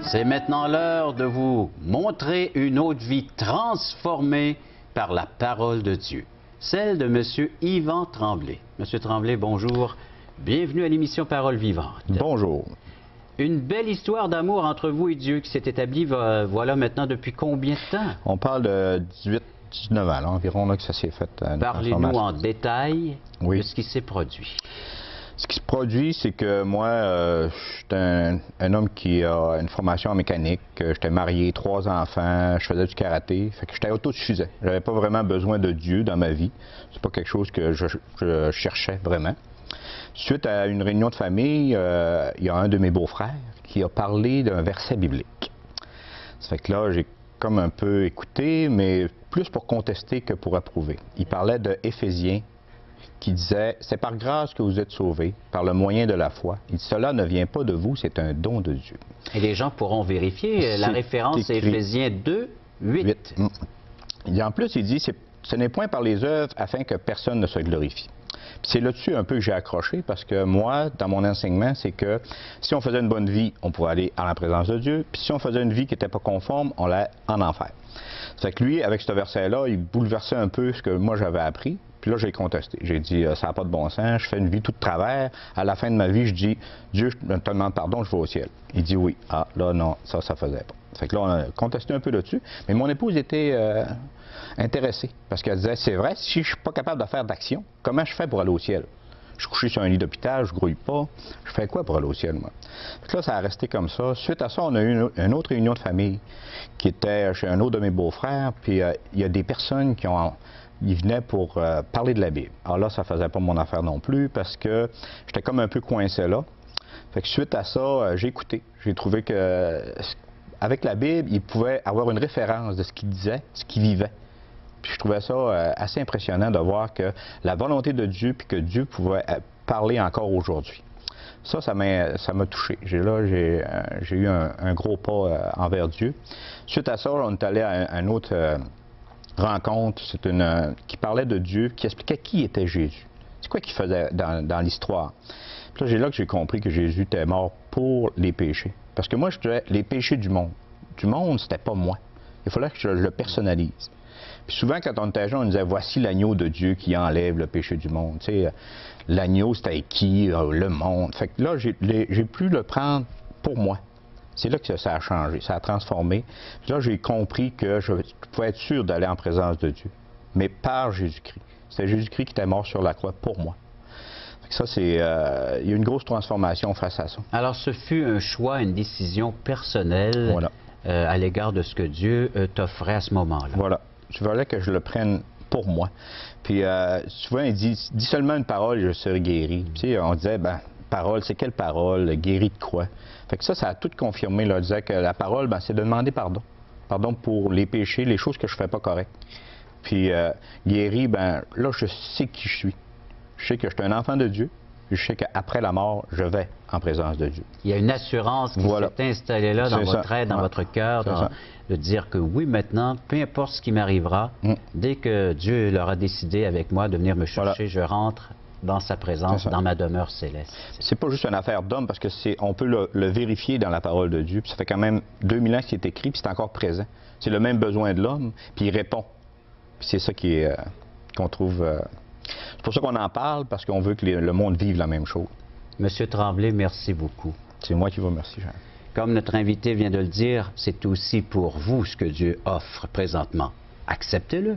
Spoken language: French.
C'est maintenant l'heure de vous montrer une autre vie transformée par la parole de Dieu, celle de M. Yvan Tremblay. M. Tremblay, bonjour. Bienvenue à l'émission Parole vivante. Bonjour. Une belle histoire d'amour entre vous et Dieu qui s'est établie, voilà maintenant depuis combien de temps? On parle de 18-19 ans, là, environ, là, que ça s'est fait. Parlez-nous en détail de ce qui s'est produit. Ce qui se produit, c'est que moi, je suis un homme qui a une formation en mécanique. J'étais marié, 3 enfants, je faisais du karaté. Fait que j'étais autosuffisant. J'avais pas vraiment besoin de Dieu dans ma vie. C'est pas quelque chose que je cherchais vraiment. Suite à une réunion de famille, il y a un de mes beaux-frères qui a parlé d'un verset biblique. Ça fait que là, j'ai comme un peu écouté, mais plus pour contester que pour approuver. Il parlait de Éphésiens, qui disait « C'est par grâce que vous êtes sauvés, par le moyen de la foi. » Il dit « Cela ne vient pas de vous, c'est un don de Dieu. » Et les gens pourront vérifier. La référence est Éphésiens 2, 8. Et en plus, il dit « Ce n'est point par les œuvres afin que personne ne se glorifie. » C'est là-dessus un peu que j'ai accroché, parce que moi, dans mon enseignement, c'est que si on faisait une bonne vie, on pouvait aller en la présence de Dieu, puis si on faisait une vie qui n'était pas conforme, on allait en enfer. Ça fait que lui, avec ce verset-là, il bouleversait un peu ce que moi j'avais appris, puis là, j'ai contesté. J'ai dit, ça n'a pas de bon sens, je fais une vie toute de travers, à la fin de ma vie, je dis, Dieu, je te demande pardon, je vais au ciel. Il dit oui. Ah, là, non, ça faisait pas. Ça fait que là, on a contesté un peu là-dessus, mais mon épouse était intéressée, parce qu'elle disait, c'est vrai, si je ne suis pas capable de faire d'action, comment je fais pour aller au ciel? Je suis couché sur un lit d'hôpital, je grouille pas, je fais quoi pour aller au ciel, moi? Fait que là, ça a resté comme ça. Suite à ça, on a eu une autre réunion de famille qui était chez un autre de mes beaux-frères, puis il y a des personnes qui ils venaient pour parler de la Bible. Alors là, ça faisait pas mon affaire non plus, parce que j'étais comme un peu coincé là. Fait que suite à ça, j'ai écouté. J'ai trouvé que avec la Bible, il pouvait avoir une référence de ce qu'il disait, ce qu'il vivait. Puis je trouvais ça assez impressionnant de voir que la volonté de Dieu, puis que Dieu pouvait parler encore aujourd'hui. Ça m'a touché. J'ai eu un gros pas envers Dieu. Suite à ça, on est allé à une autre rencontre, qui parlait de Dieu, qui expliquait qui était Jésus. C'est quoi qu'il faisait dans l'histoire. Puis là, j'ai compris que Jésus était mort pour les péchés. Parce que moi, je disais, les péchés du monde. Du monde, c'était pas moi. Il fallait que je le personnalise. Puis souvent, quand on était jeune, on disait, voici l'agneau de Dieu qui enlève le péché du monde. Tu sais, l'agneau, c'était qui? Le monde. Fait que là, j'ai pu le prendre pour moi. C'est là que ça a changé, ça a transformé. Puis là, j'ai compris que je pouvais être sûr d'aller en présence de Dieu, mais par Jésus-Christ. C'était Jésus-Christ qui était mort sur la croix pour moi. Ça, il y a une grosse transformation face à ça. Alors, ce fut un choix, une décision personnelle voilà. À l'égard de ce que Dieu t'offrait à ce moment-là. Voilà. Je voulais que je le prenne pour moi. Puis souvent, il dit seulement une parole et je serai guéri. Tu sais, on disait, parole, c'est quelle parole? Guéri de quoi? Fait que ça a tout confirmé. Là. On disait que la parole, c'est de demander pardon. Pardon pour les péchés, les choses que je ne fais pas correct. Puis guéri, là, je sais qui je suis. Je sais que je suis un enfant de Dieu. Puis je sais qu'après la mort, je vais en présence de Dieu. Il y a une assurance qui s'est installée là dans votre être, dans votre cœur, de dire que oui, maintenant, peu importe ce qui m'arrivera, dès que Dieu l'aura décidé avec moi de venir me chercher, je rentre dans sa présence, dans ma demeure céleste. C'est pas juste une affaire d'homme, parce que on peut le vérifier dans la parole de Dieu. Puis ça fait quand même 2000 ans que c'est écrit, puis c'est encore présent. C'est le même besoin de l'homme, puis il répond. Puis c'est ça qu'on trouve... C'est pour ça qu'on en parle, parce qu'on veut que le monde vive la même chose. Monsieur Tremblay, merci beaucoup. C'est moi qui vous remercie, Jean. Comme notre invité vient de le dire, c'est aussi pour vous ce que Dieu offre présentement. Acceptez-le.